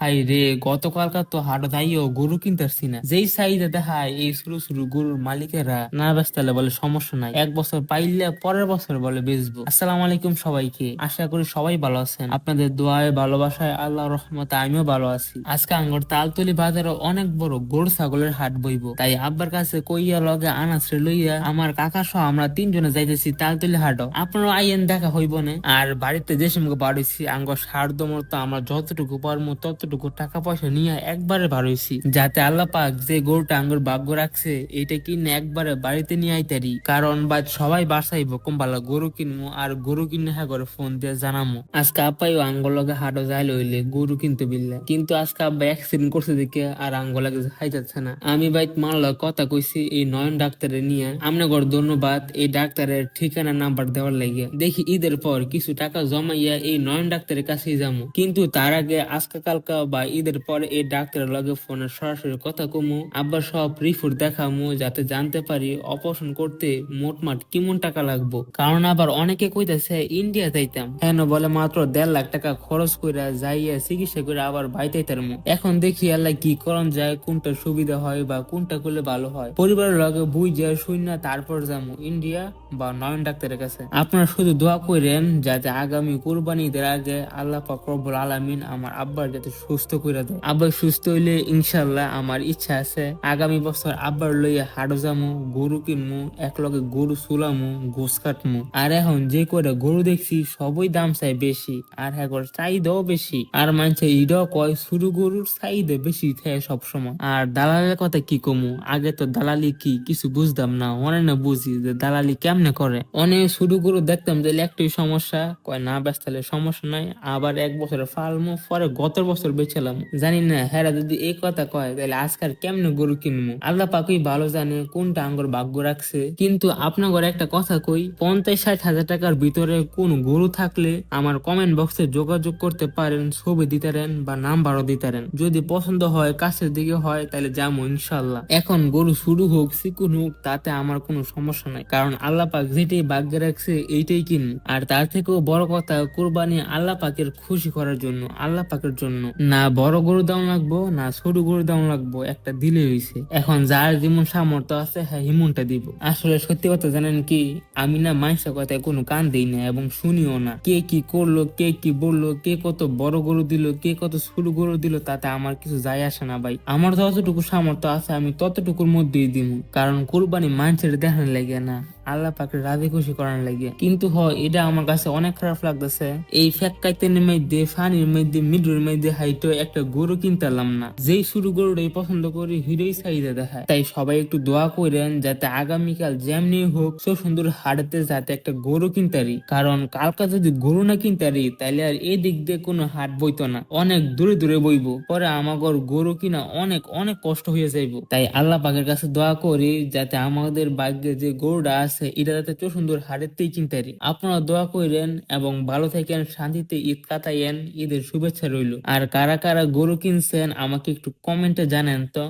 High রে, গতকালকার তো হাট যাইও গরু কিনতেছি না। যেই চাহিদা দেখায় এই শুরু শুরু গরুর মালিকেরা না বেচতালে বলে সমস্যা নাই, এক বছর পাইলে পরের বছর বলে বেচবো। আসসালামু আলাইকুম সবাইকে, আশা করি সবাই ভালো আছেন। আপনাদের দোয়ায় ভালোবাসায় আল্লাহর রহমতে আমিও ভালো আছি। আজকে আঙ্গর তালতলি বাজারে অনেক বড় গরু ছাগলের হাট বইব, তাই আব্বার কাছে কইয়া লগে আনাসরে লইয়া আমার কাকা সহ আমরা তিনজনে যাইতেছি তালতলি হাটও। আপনারা আইয়েন, দেখা হইব না। আর বাড়িতে যে সময় বাড়িছি আঙ্গর সাধ্য মতো আমরা যতটুকু পারবো ততটুকু টাকা পয়সা নিয়ে একবারে বাড়ইছি, যাতে আল্লাহ পাক যে গরুটা আঙ্গর ভাগ্য রাখছে এটা কিনে একবারে বাড়িতে নিয়ে আইতারি। কারণ সবাই বাসাইব কম্বালা গরু কিনবো, আর গরু কিনে হ্যাঁ করে ফোন দিয়ে জানামো। আজকে আব্বাইও আঙ্গর লগে হাটও যাইলে হইলে গরু কিনতে বিললে, কিন্তু আজকে আব্বা অ্যাক্সিডেন্ট করছে দেখে আর আঙ্গর লাগে হাই যাচ্ছে না। আমি বাইক মারলা কথা কইছি এই নয়ন ডাক্তারে নিয়ে, আমনে গর ধন্যবাদ এই ডাক্তারের ঠিকানা নাম্বার দেওয়ার লাগে। দেখি ঈদের পর কিছু টাকা জমাইয়া এই নয়ন ডাক্তারের কাছেই যাবো, কিন্তু তার আগে আজকে কালকা বা ঈদের পরে এই ডাক্তারের লগে ফোনে সরাসরি কথা কমু, আবার সব রিপোর্ট দেখামু, যাতে জানতে পারি অপারেশন করতে মোটমাট কেমন টাকা লাগবো। কারণ আবার অনেকে কইতাছে ইন্ডিয়া যাইতাম, কেন বলে মাত্র 1.5 লাখ টাকা খরচ কইরা যাইয়া চিকিৎসা করে আবার বাইতে তারমু। এখন দেখি আল্লাহ কি করণ যায়, কোনটা সুবিধা হয় বা কোনটা করলে ভালো হয়। পরিবারের লগে বুঝ যায় শুই না, তারপর যাবো ইন্ডিয়া বা নয়ন ডাক্তারের কাছে। আপনারা শুধু দোয়া করেন যাতে আগামী কুরবানি ঈদের আগে আল্লাহ পাক রব্বুল আলামিন আমার আব্বার যাতে সুস্থ করে দেয়। আব্বা সুস্থ হইলে ইনশাল্লাহ আমার ইচ্ছা আছে আগামী বছর আব্বার লইয়া হাটও যামু, গরু কিনমু, একলগে গরু চুলামু, গোস কাটমু। আর এখন যে করে গরু দেখছি সবই দাম চাই বেশি, আর হ্যাঁ চাহিদাও বেশি। আর মানছে ইডাও কয় শুরু গরুর চাহিদা বেশি থাকে সবসময়। আর দালালের কথা কি কমু, আগে তো দালালি কি কিছু বুঝতাম না, অনেক না বুঝি যে দালালি কেমনে করে। অনেক শুরু গরু দেখতাম যে একটাই সমস্যা, কয় না বেচতালে সমস্যা নাই, আবার এক বছরে ফালমু পরে গত বছর বেচলাম। জানি না হেরা যদি এই কথা কয় তাহলে আজকাল কেমনে গরু কিনবো। আল্লাহ পাকুই ভালো জানে কোনটা আঙ্গর ভাগ্য রাখছে। কিন্তু আপনার ঘরে একটা কথা কই, 50-60 হাজার টাকার ভিতরে কোন গরু থাকলে আমার কমেন্ট বক্সে যোগাযোগ করতে পারেন, ছবি দিতারেন বা নাম্বারও দিতারেন। যদি পছন্দ হয় কাছের দিকে হয় তাহলে যাবো ইনশাল্লাহ। এখন গরু শুরু হোক চিকুন হোক তাতে আমার কোনো সমস্যা নাই, কারণ আল্লাহ পাক যেটাই ভাগ্যে রাখছে এইটাই কিনবো। আর তার থেকেও বড় কথা, কোরবানি আল্লাহ পাকের খুশি করার জন্য, আল্লাহ পাকের জন্য। না বড় গরু দাম লাগবো না ছোট গরু দাম লাগবো, একটা দিলে হইছে। এখন যার যেমন সামর্থ্য আছে হ্যাঁ হিমনটা দিব। আসলে সত্যি কথা জানেন কি, আমি না মানুষের কথায় কোনো কান দেই না এবং শুনিও না। কে কি করলো, কে কি বললো, কে কত বড় গরু দিল, কে কত ছোট গরু দিল, তাতে আমার কিছু যায় আসে না ভাই। আমার যতটুকু সামর্থ্য আছে আমি ততটুকুর মধ্যেই দিব, কারণ কুরবানি মানুষের দেখানো লাগে না, আল্লাহ পাকে রাজি খুশি করার লাগে। কিন্তু হয় এটা আমার কাছে অনেক খারাপ লাগতেছে, এই ফ্যাক্কাইতের মধ্যে ফানির মধ্যে মিডুর মধ্যে হাইটো একটা গরু কিনতাম না, যেই শুরু গরুটাই পছন্দ করি হিরোই চাহিদা দেখায়। তাই সবাই একটু দোয়া করেন যাতে আগামীকাল যেমনি হোক সো সুন্দর হাটতে যাতে একটা গরু কিনতারি, কারণ কালকা যদি গরু না কিনতারি তাইলে আর এই দিক দিয়ে কোনো হাট বইতো না, অনেক দূরে দূরে বইব, পরে আমাগর গরু কিনা অনেক অনেক কষ্ট হয়ে যাইব। তাই আল্লাহ পাকের কাছে দোয়া করি যাতে আমাদের ভাগ্যে যে গরুটা আছে এটা যাতে চো সুন্দর হাটেতেই কিনতারি। আপনারা দোয়া করেন এবং ভালো থাকেন, শান্তিতে ঈদ কাটাইয়েন, ঈদের শুভেচ্ছা রইল। আর কারা কারা গরু কিনছেন আমাকে একটু কমেন্টে জানেন তো।